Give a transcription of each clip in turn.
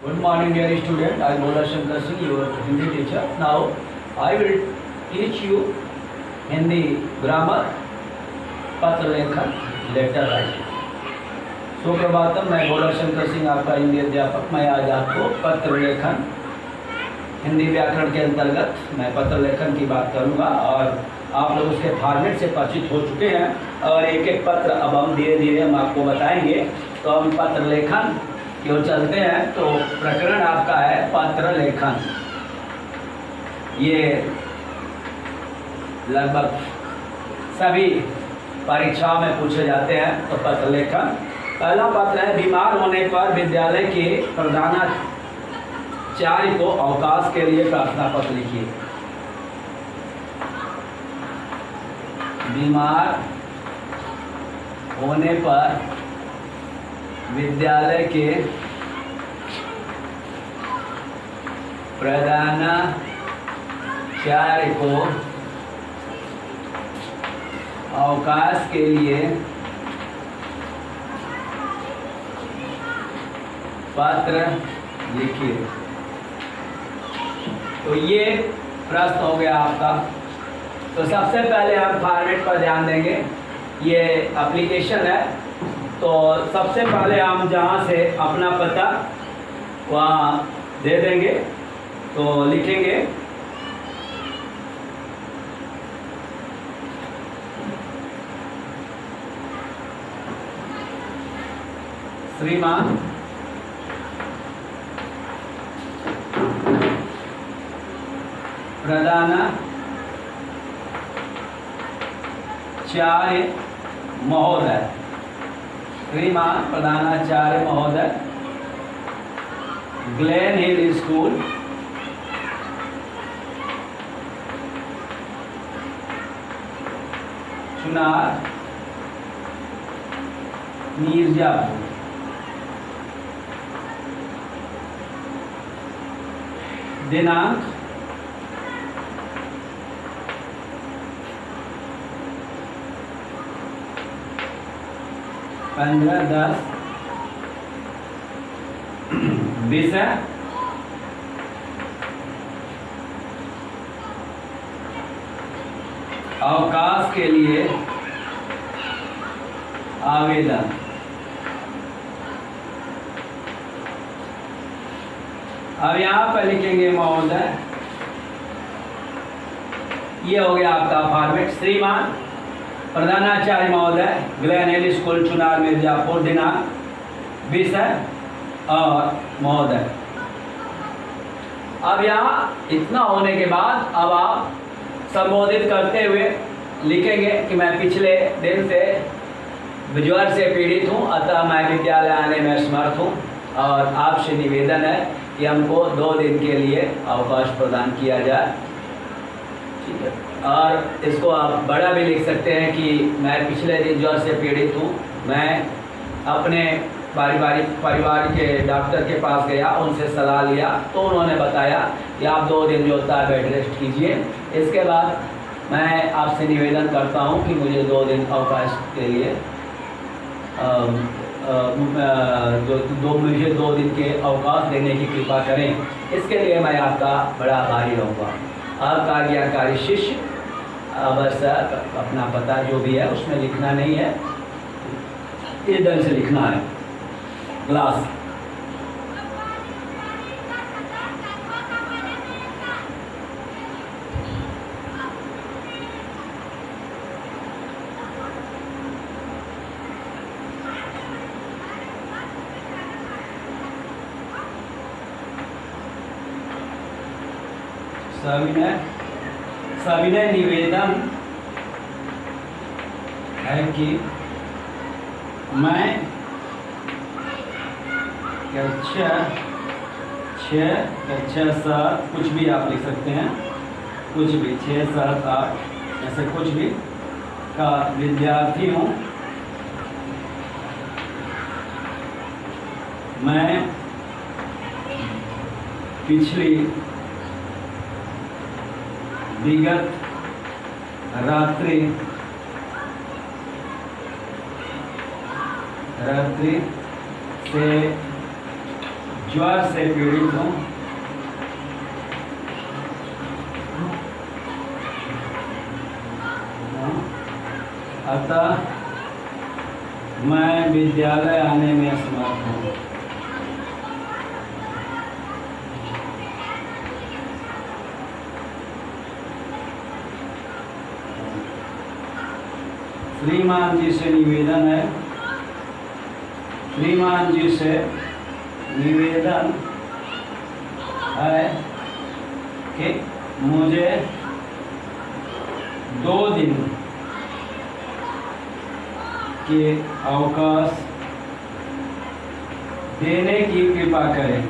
Good morning, dear student. I am Mola Shankar Singh, your Hindi teacher. Now, I will teach you Hindi grammar, पत्र लेखन, letter writing. Suprabhatam, मैं मोला शंकर सिंह आपका हिंदी अध्यापक। मैं आज आपको पत्र लेखन, हिंदी व्याकरण के अंतर्गत मैं पत्र लेखन की बात करूंगा और आप लोग उसके फॉर्मेट से परिचित हो चुके हैं और एक एक पत्र अब हम धीरे धीरे हम आपको बताएंगे। तो हम पत्र लेखन की ओर चलते हैं। तो प्रकरण आपका है पत्र लेखन। ये लगभग सभी परीक्षाओं में पूछे जाते हैं। तो पत्र लेखन, पहला पत्र है, बीमार होने पर विद्यालय के प्रधानाचार्य को अवकाश के लिए प्रार्थना पत्र लिखिए। बीमार होने पर विद्यालय के प्रधानाचार्य को अवकाश के लिए पत्र लिखिए। तो ये प्रश्न हो गया आपका। तो सबसे पहले हम फॉर्मेट पर ध्यान देंगे। ये एप्लीकेशन है, तो सबसे पहले हम जहाँ से अपना पता वहाँ दे देंगे। तो लिखेंगे श्रीमान प्रधानाचार्य महोदय, श्रीमान प्रधानाचार्य महोदय, ग्लेन हिल स्कूल, चुनार, मिर्जापुर। दिनांक 15/10। विषय अवकाश के लिए आवेदन। अब यहाँ पर लिखेंगे महोदय। ये हो गया आपका फॉर्मेट। श्रीमान प्रधानाचार्य महोदय, ग्लेन हिल स्कूल, चुनार, मिर्जापुर। दिनांक, विषय और महोदय। अब यहाँ इतना होने के बाद अब आप संबोधित करते हुए लिखेंगे कि मैं पिछले दिन से ज्वर से पीड़ित हूँ, अतः मैं विद्यालय आने में असमर्थ हूँ और आपसे निवेदन है कि हमको 2 दिन के लिए अवकाश प्रदान किया जाए। ठीक है। और इसको आप बड़ा भी लिख सकते हैं कि मैं पिछले दिन ज्वर से पीड़ित हूँ। मैं अपने परिवार के डॉक्टर के पास गया, उनसे सलाह लिया तो उन्होंने बताया कि आप 2 दिन जो होता है बेड रेस्ट कीजिए। इसके बाद मैं आपसे निवेदन करता हूँ कि मुझे 2 दिन अवकाश के लिए मुझे 2 दिन के अवकाश देने की कृपा करें। इसके लिए मैं आपका बड़ा आभारी रहूँगा। आपका आज्ञाकारी शिष्य। बस अपना पता जो भी है उसमें लिखना नहीं है, इस ढंग से लिखना है। क्लास सविनय निवेदन है कि मैं कक्षा 6, कक्षा 7, कुछ भी आप लिख सकते हैं, कुछ भी 6, 7, 8 ऐसे कुछ भी का विद्यार्थी हूँ। मैं पिछली विगत रात्रि से ज्वर से पीड़ित हूँ, अतः मैं विद्यालय आने में असमर्थ हूँ। श्रीमान जी से निवेदन है, श्रीमान जी से निवेदन है कि मुझे 2 दिन के अवकाश देने की कृपा करें।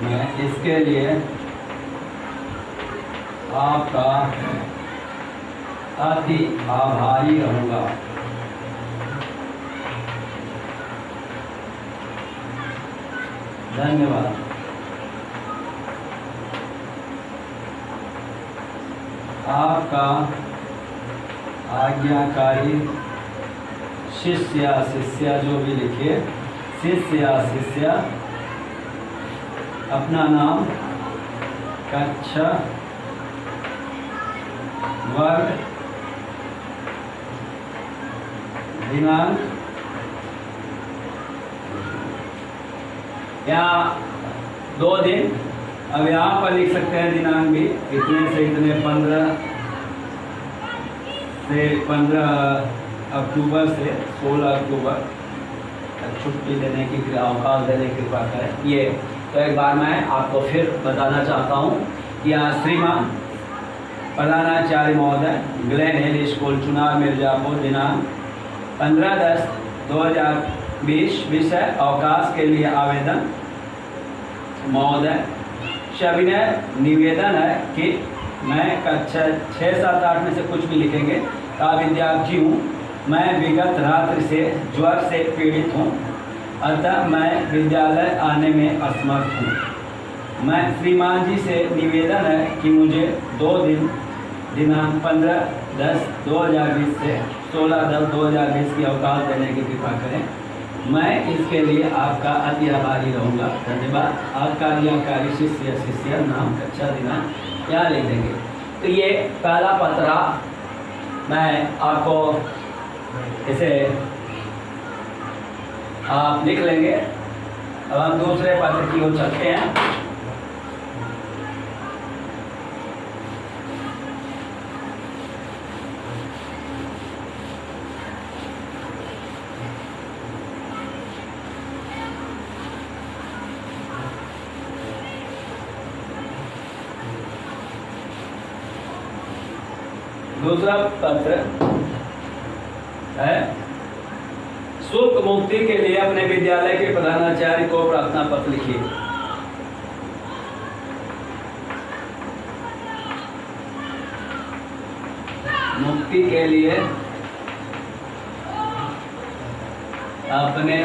मैं इसके लिए आपका अति आभारी रहूँगा। धन्यवाद। आपका आज्ञाकारी शिष्य या शिष्या, जो भी लिखिए, शिष्य या शिष्या, अपना नाम, कक्षा, वर्ग, दिनांक, यहाँ 2 दिन, अब यहाँ पर लिख सकते हैं दिनांक भी, इतने से इतने 15 अक्टूबर से 16 अक्टूबर छुट्टी देने की, अवकाश देने की कृपा करें। ये तो एक बार मैं आपको फिर बताना चाहता हूँ कि यहाँ श्रीमान प्रधानाचार्य महोदय, ग्लेन हिल स्कूल, चुनार, मिर्जापुर, दिनांक 15/10/2020, विषय अवकाश के लिए आवेदन। महोदय, सविनय निवेदन है कि मैं कक्षा 6, 7, 8 में से कुछ भी लिखेंगे का विद्यार्थी हूँ। मैं विगत रात्रि से ज्वर से पीड़ित हूँ, अतः मैं विद्यालय आने में असमर्थ हूँ। मैं श्रीमान जी से निवेदन है कि मुझे 2 दिन, दिनांक 15/10/2020 से 16/10/2020 की अवकाश देने की कृपा करें। मैं इसके लिए आपका अति आभारी रहूँगा। धन्यवाद। आपका आज्ञाकारी शिष्य या शिष्या, नाम, कक्षा, दिनांक यहाँ लिख देंगे। तो ये पहला पत्र मैं आपको इसे आप लिख लेंगे। अब हम दूसरे पत्र की ओर चलते हैं। दूसरा पत्र है, शुल्क मुक्ति के लिए अपने विद्यालय के प्रधानाचार्य को प्रार्थना पत्र लिखिए। मुक्ति के लिए अपने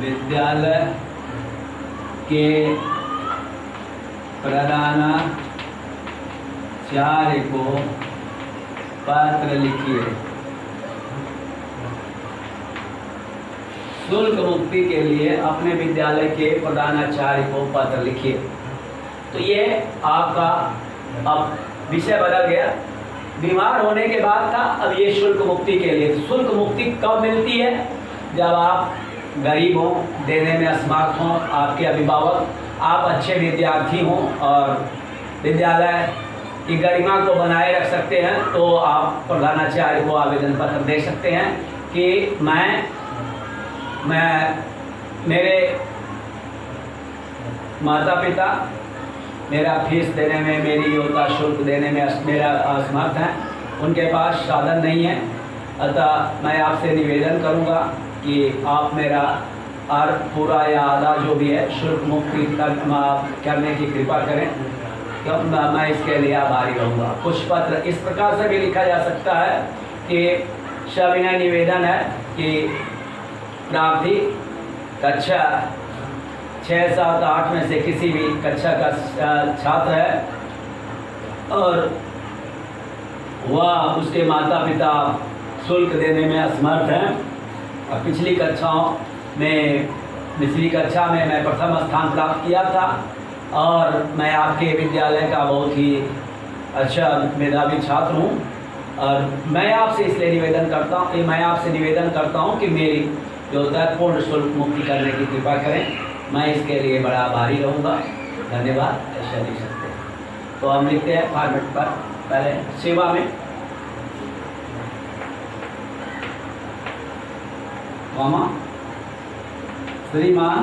विद्यालय के प्रधानाचार्य को पत्र लिखिए। शुल्क मुक्ति के लिए अपने विद्यालय के प्रधानाचार्य को पत्र लिखिए। तो ये आपका अब विषय बदल गया। बीमार होने के बाद था, अब ये शुल्क मुक्ति के लिए। शुल्क मुक्ति कब मिलती है? जब आप गरीब हों, देने में असमर्थ हों, आपके अभिभावक, आप अच्छे विद्यार्थी हों और विद्यालय की गरिमा को बनाए रख सकते हैं, तो आप प्रधानाचार्य को आवेदन पत्र दे सकते हैं कि मैं मेरे माता पिता मेरा फीस देने में, मेरी योग्यता शुल्क देने में मेरा असमर्थ हैं, उनके पास साधन नहीं है, अतः मैं आपसे निवेदन करूंगा कि आप मेरा पूरा या आधा जो भी है शुल्क मुक्ति करने की कृपा करें, तो मैं इसके लिए आभारी रहूँगा। कुछ पत्र इस प्रकार से भी लिखा जा सकता है कि सविनय निवेदन है कि प्रार्थी कक्षा 6, 7, 8 में से किसी भी कक्षा का छात्र है और वह उसके माता पिता शुल्क देने में असमर्थ हैं और पिछली कक्षा में मैं प्रथम स्थान प्राप्त किया था और मैं आपके विद्यालय का बहुत ही अच्छा मेधावी छात्र हूँ और मैं आपसे इसलिए निवेदन करता हूँ कि मेरी जो पूर्ण शुल्क मुक्ति करने की कृपा करें। मैं इसके लिए बड़ा आभारी रहूँगा। धन्यवाद। ऐसा लिख सकते हैं। तो हम लिखते हैं फॉर्मेट पर पहले सेवा में कॉमा श्रीमान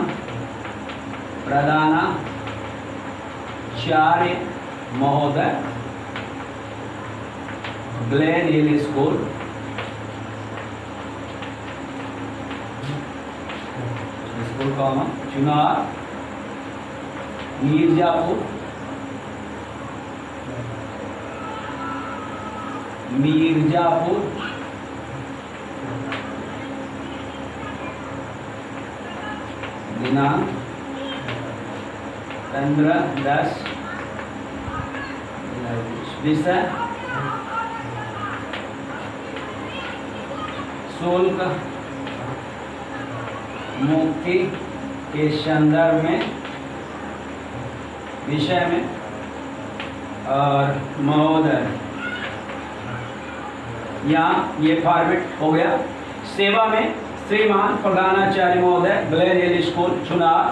प्रधानाचार्य महोदय ग्लेन हिल स्कूल कॉमा चुनार मिर्जापुर दिनांक 15/10 विषय शुल्क मुक्ति के संदर्भ में विषय में और महोदय यहाँ ये फॉर्मेट हो गया। सेवा में श्रीमान प्रधानाचार्य महोदय ग्लेन हिल स्कूल चुनार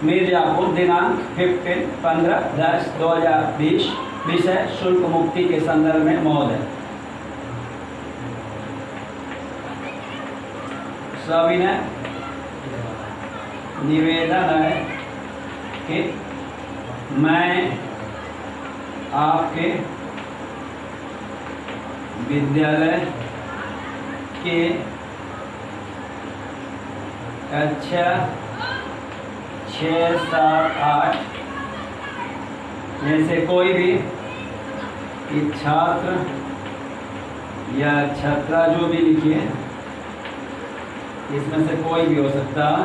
मिर्जापुर दिनांक 15/10/2020 विषय शुल्क मुक्ति के संदर्भ में महोदय। सविनय निवेदन है कि मैं आपके विद्यालय के कक्षा 6, 7, 8 में से कोई भी छात्र या छात्रा जो भी लिखिए इसमें से कोई भी हो सकता है,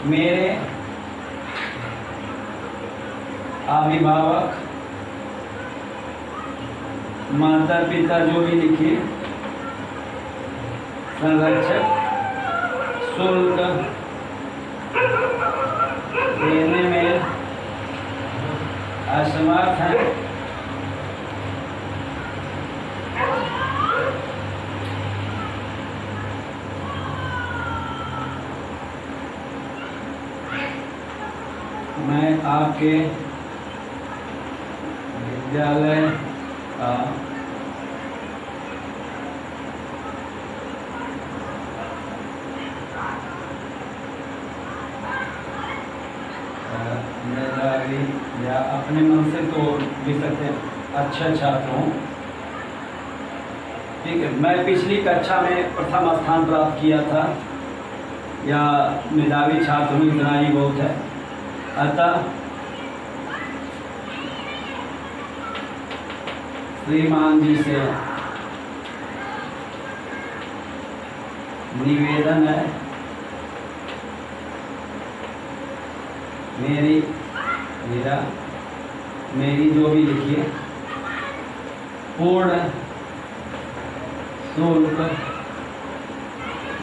मेरे अभिभावक माता पिता जो भी लिखिए संरक्षक शुल्क देने में असमर्थ है। मैं आपके विद्यालय का मेधावी या अपने मन से तो लिख सकते हैं अच्छा छात्र हूँ। ठीक है, मैं पिछली कक्षा में प्रथम स्थान प्राप्त किया था या मेधावी छात्र हूँ, इतना ही बहुत है। अतः श्रीमान जी से निवेदन है मेरी जो भी लिखिए पूर्ण शुल्क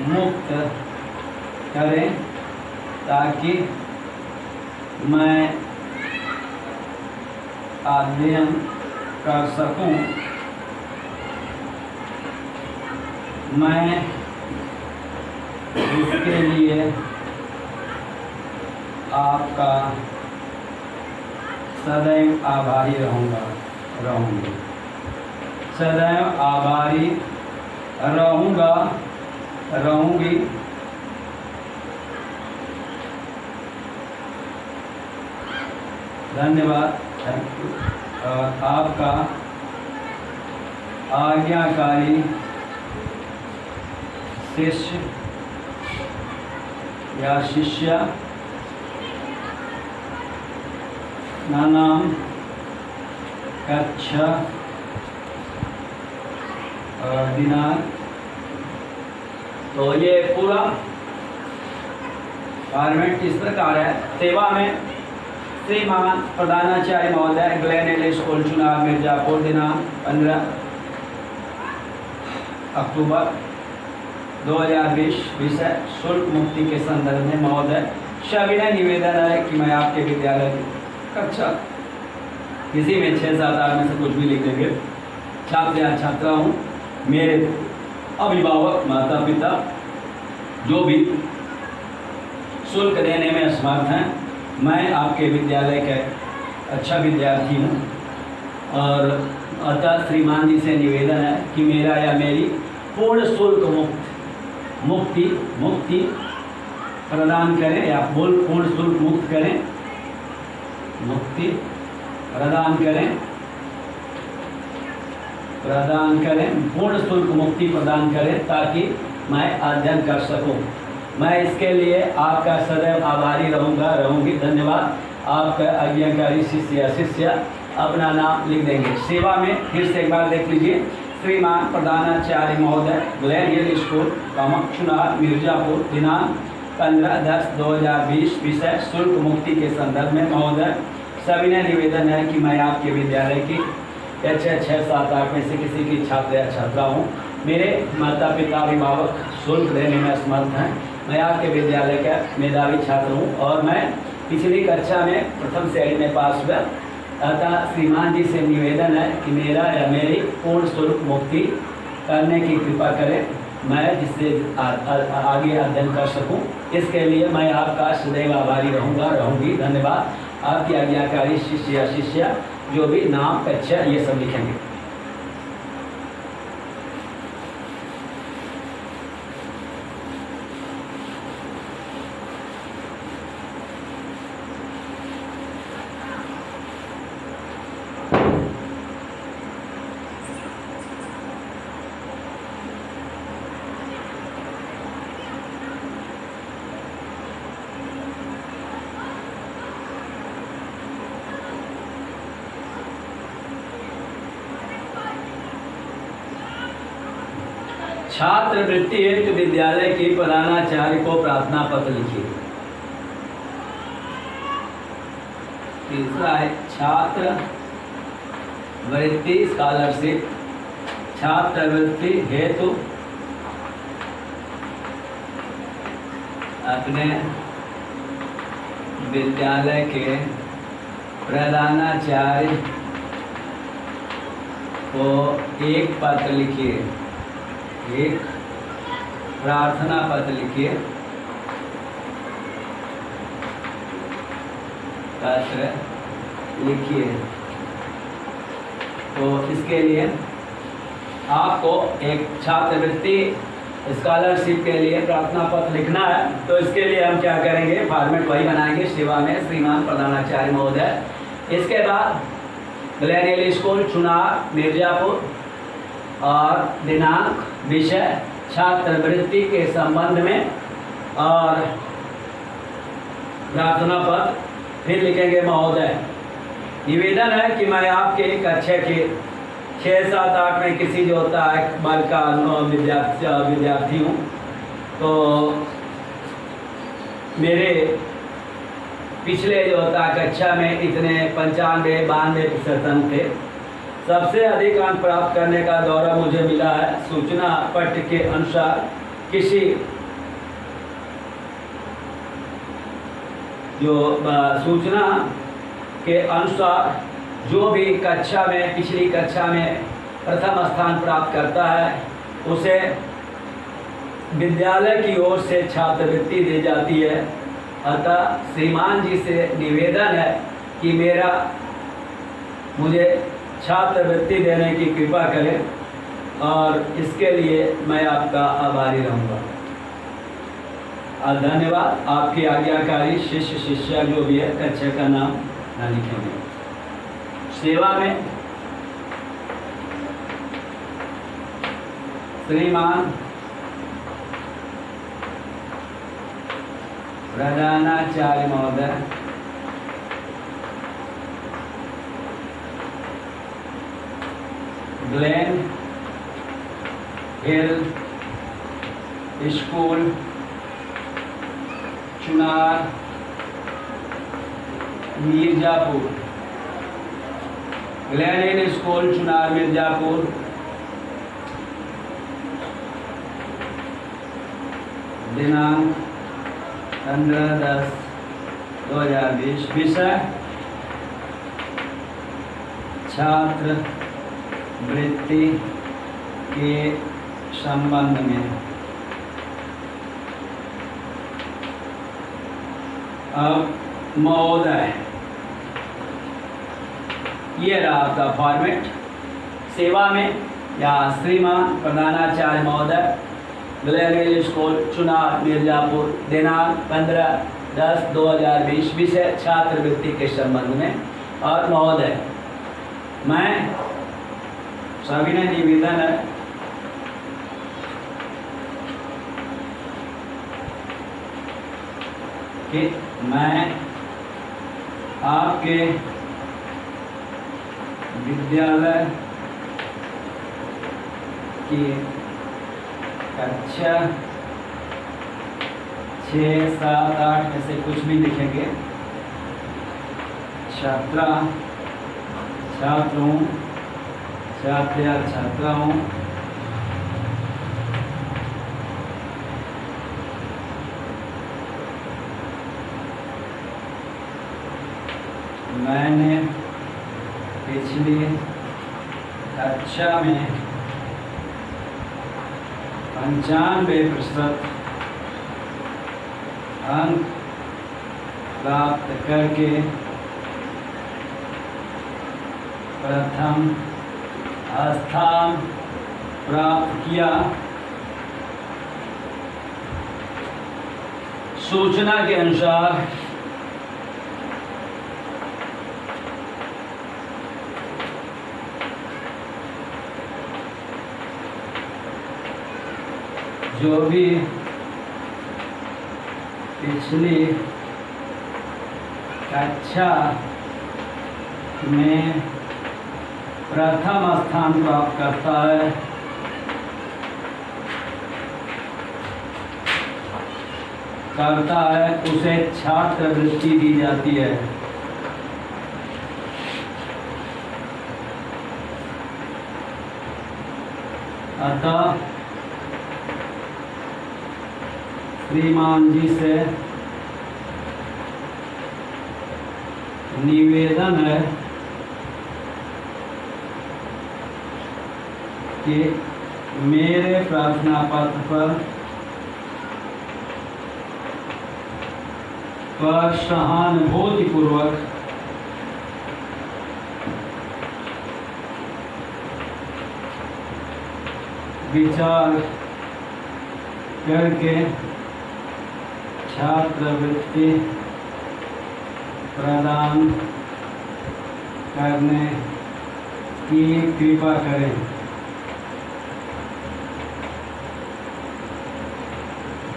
मुक्त करें ताकि मैं अध्ययन कर सकूं। मैं इसके लिए आपका सदैव आभारी रहूँगी। सदैव आभारी रहूँगी। धन्यवाद। Thank you. और आपका आज्ञाकारी शिष्य या शिष्या नाम कक्षा और दिनांक। तो ये पूरा फॉर्मेट इस प्रकार है। सेवा में श्रीमान प्रधानाचार्य महोदय ग्लेन हिल स्कूल चुनाव मिर्जापुर दिनांक 15 अक्टूबर 2020। विषय शुल्क मुक्ति के संदर्भ में महोदय सविनय निवेदन है कि मैं आपके विद्यालय की कक्षा किसी में 6, 7, 8 में से कुछ भी लिख देंगे। छात्र या छात्रा हूँ, मेरे अभिभावक माता पिता जो भी शुल्क देने में असमर्थ हैं, मैं आपके विद्यालय का अच्छा विद्यार्थी हूँ और अतः श्रीमान जी से निवेदन है कि मेरा या मेरी पूर्ण शुल्क मुक्ति प्रदान करें या पूर्ण शुल्क मुक्त करें, मुक्ति प्रदान करें, पूर्ण शुल्क मुक्ति प्रदान करें ताकि मैं अध्ययन कर सकूं। मैं इसके लिए आपका सदैव आभारी रहूंगी। धन्यवाद। आपका आज्ञाकारी शिष्य अपना नाम लिख देंगे। सेवा में फिर से एक बार देख लीजिए। श्रीमान प्रधानाचार्य महोदय ग्लेन हिल स्कूल चुनाव मिर्जापुर दिनांक 15/10/2020। विषय शुल्क मुक्ति के संदर्भ में महोदय सविनय निवेदन है कि मैं आपके विद्यालय की 6, 7, 8 में से किसी की छात्र या छात्रा हूँ। मेरे माता पिता अभिभावक शुल्क देने में असमर्थ हैं। मैं आपके विद्यालय का मेधावी छात्र हूँ और मैं पिछली कक्षा में प्रथम श्रेणी में पास हुआ। अतः श्रीमान जी से निवेदन है कि मेरा या मेरी पूर्ण शुल्क मुक्ति करने की कृपा करें, मैं जिससे आगे अध्ययन कर सकूं। इसके लिए मैं आपका सदैव आभारी रहूंगी। धन्यवाद। आपकी आज्ञाकारी शिष्य जो भी नाम कक्षा ये सब लिखेंगे। छात्रवृत्ति हेतु विद्यालय की प्रधानाचार्य को प्रार्थना पत्र लिखिए। तीसरा है छात्रवृत्ति स्कॉलरशिप। छात्रवृत्ति हेतु अपने विद्यालय के प्रधानाचार्य को एक पत्र लिखिए, एक प्रार्थना पत्र लिखिए। तो इसके लिए आपको एक छात्रवृत्ति स्कॉलरशिप के लिए प्रार्थना पत्र लिखना है। तो इसके लिए हम क्या करेंगे, फॉर्मेट वही बनाएंगे। सेवा में श्रीमान प्रधानाचार्य महोदय। इसके बाद ग्लेन हिल स्कूल चुनाव मिर्जापुर और दिनांक, विषय छात्रवृत्ति के संबंध में और प्रार्थना पत्र फिर लिखेंगे। महोदय निवेदन है कि मैं आपके कक्षा के 6, 7, 8 में किसी जो होता है बाल का विद्यार्थी हूँ। तो मेरे पिछले जो होता कक्षा में इतने 95-92% अंक थे। सबसे अधिक अंक प्राप्त करने का दौरा मुझे मिला है। सूचना पट्ट के अनुसार किसी सूचना के अनुसार जो भी कक्षा में पिछली कक्षा में प्रथम स्थान प्राप्त करता है उसे विद्यालय की ओर से छात्रवृत्ति दी जाती है। अतः श्रीमान जी से निवेदन है कि मुझे छात्रवृत्ति देने की कृपा करें और इसके लिए मैं आपका आभारी रहूँगा। धन्यवाद। आपकी आज्ञाकारी शिष्य जो भी है कक्षा का नाम न लिखेंगे। सेवा में श्रीमान प्रधानाचार्य महोदय ग्लेन हिल स्कूल चुनार मिर्जापुर, ग्लेन हिल स्कूल चुनार मिर्जापुर, दिनांक 15/10/2020। विषय छात्र वृत्ति के संबंध में। अब महोदय, ये रहा आपका फॉर्मेट। सेवा में या श्रीमान प्रधानाचार्य महोदय, ग्लेन हिल स्कूल चुनार मिर्जापुर, दिनांक 15/10/2020। विषय छात्रवृत्ति के संबंध में। और महोदय, मैं सविनय निवेदन है कि मैं आपके विद्यालय की कक्षा 6, 7, 8 में से कुछ भी लिखेंगे, छात्रों, छात्र या छात्राओं मैंने पिछली कक्षा में 95% अंक प्राप्त करके प्रथम स्थान प्राप्त किया। सूचना के अनुसार जो भी पिछली कक्षा में प्रथम स्थान प्राप्त करता है उसे छात्रवृत्ति दी जाती है। अतः श्रीमान जी से निवेदन है कि मेरे प्रार्थना पत्र पर सहानुभूतिपूर्वक विचार करके छात्रवृत्ति प्रदान करने की कृपा करें।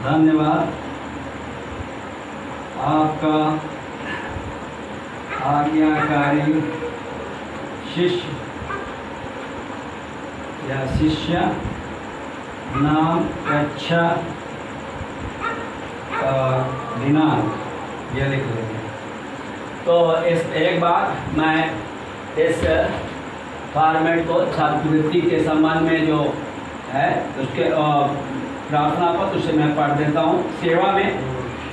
धन्यवाद। आपका आज्ञाकारी शिष्य या शिष्या, नाम, कक्षा, दिनांक ये लिख लेंगे। तो इस एक बार मैं इस फॉर्मेट को छात्रवृत्ति के संबंध में जो है उसके प्रार्थना पत्र उसे मैं पढ़ देता हूँ। सेवा में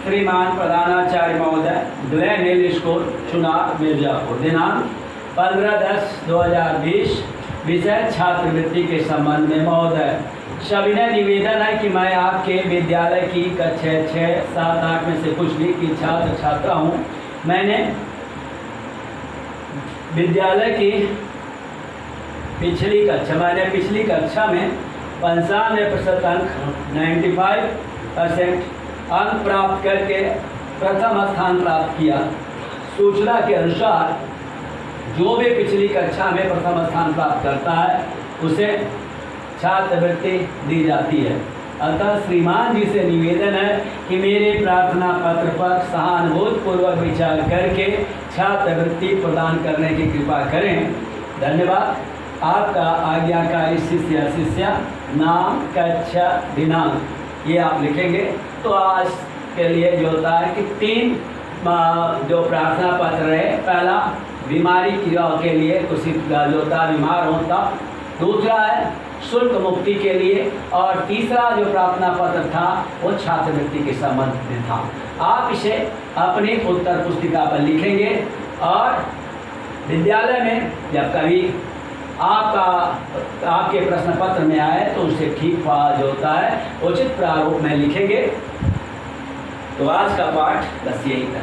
श्रीमान प्रधानाचार्य महोदय, ग्लेन हिल स्कूल चुनार मिर्जापुर, दिनांक 15/10/2020। विषय छात्रवृत्ति के संबंध में। महोदय, सविनय निवेदन है कि मैं आपके विद्यालय की कक्षा 6, 7, 8 में से कुछ भी की छात्र छात्रा हूँ। मैंने विद्यालय की पिछली कक्षा में 95% अंक 95% अंक प्राप्त करके प्रथम स्थान प्राप्त किया। सूचना के अनुसार जो भी पिछली कक्षा में प्रथम स्थान प्राप्त करता है उसे छात्रवृत्ति दी जाती है। अतः श्रीमान जी से निवेदन है कि मेरे प्रार्थना पत्र पर सहानुभूतिपूर्वक विचार करके छात्रवृत्ति प्रदान करने की कृपा करें। धन्यवाद। आपका आज्ञाकारी शिष्य शिष्या, नाम, कक्षा, दिनांक ये आप लिखेंगे। तो आज के लिए जो होता है कि 3 जो प्रार्थना पत्र है, पहला बीमारी के लिए किसी जो होता है बीमार होता, दूसरा है शुल्क मुक्ति के लिए, और तीसरा जो प्रार्थना पत्र था वो छात्रवृत्ति के संबंध में था। आप इसे अपनी उत्तर पुस्तिका पर लिखेंगे और विद्यालय में जब कभी आपके प्रश्न पत्र में आए तो उसे ठीक जो होता है उचित प्रारूप में लिखेंगे। तो आज का पाठ बस यही था।